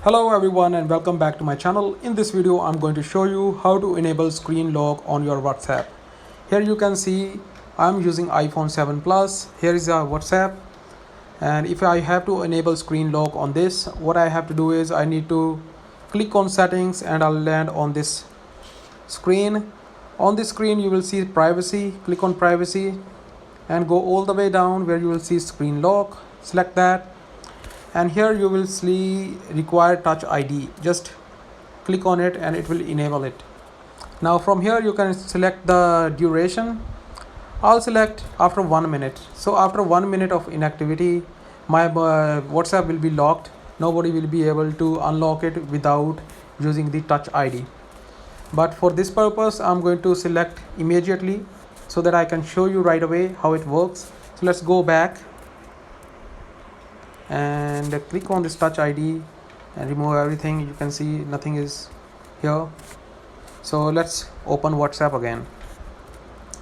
Hello everyone and welcome back to my channel. In this video I'm going to show you how to enable screen lock on your WhatsApp. Here you can see I'm using iPhone 7 Plus. Here is our WhatsApp, and if I have to enable screen lock on this, what I have to do is I need to click on settings and I'll land on this screen. On this screen you will see privacy. Click on privacy and go all the way down where you will see screen lock. Select that, and here you will see require touch ID. Just click on it and it will enable it. Now from here you can select the duration. I'll select after 1 minute. So after 1 minute of inactivity, my WhatsApp will be locked. Nobody will be able to unlock it without using the touch ID. But for this purpose I'm going to select immediately so that I can show you right away how it works. So let's go back and click on this touch ID and remove everything. You can see nothing is here. So let's open WhatsApp again.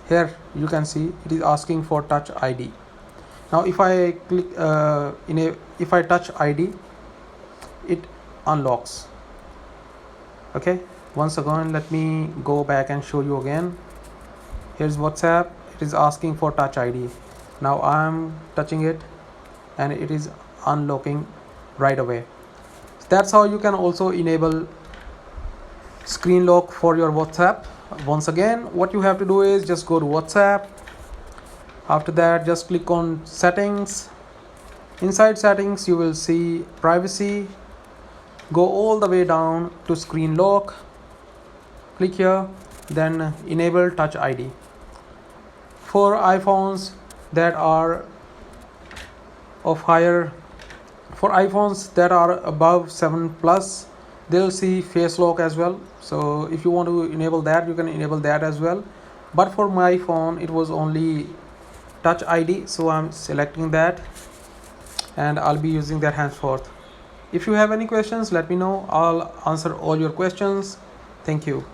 Here you can see it is asking for touch ID. Now if I click if I touch ID, it unlocks. Okay, once again let me go back and show you again. Here's WhatsApp. It is asking for touch ID. Now I'm touching it and it is unlocking right away. That's how you can also enable screen lock for your WhatsApp. Once again, what you have to do is just go to WhatsApp. After that, just click on settings. Inside settings you will see privacy. Go all the way down to screen lock. Click here, then enable touch ID. For iPhones that are of higher For iPhones that are above 7 Plus, they'll see face lock as well. So if you want to enable that, you can enable that as well. But for my phone, it was only touch ID, so I'm selecting that and I'll be using that henceforth. If you have any questions, let me know. I'll answer all your questions. Thank you.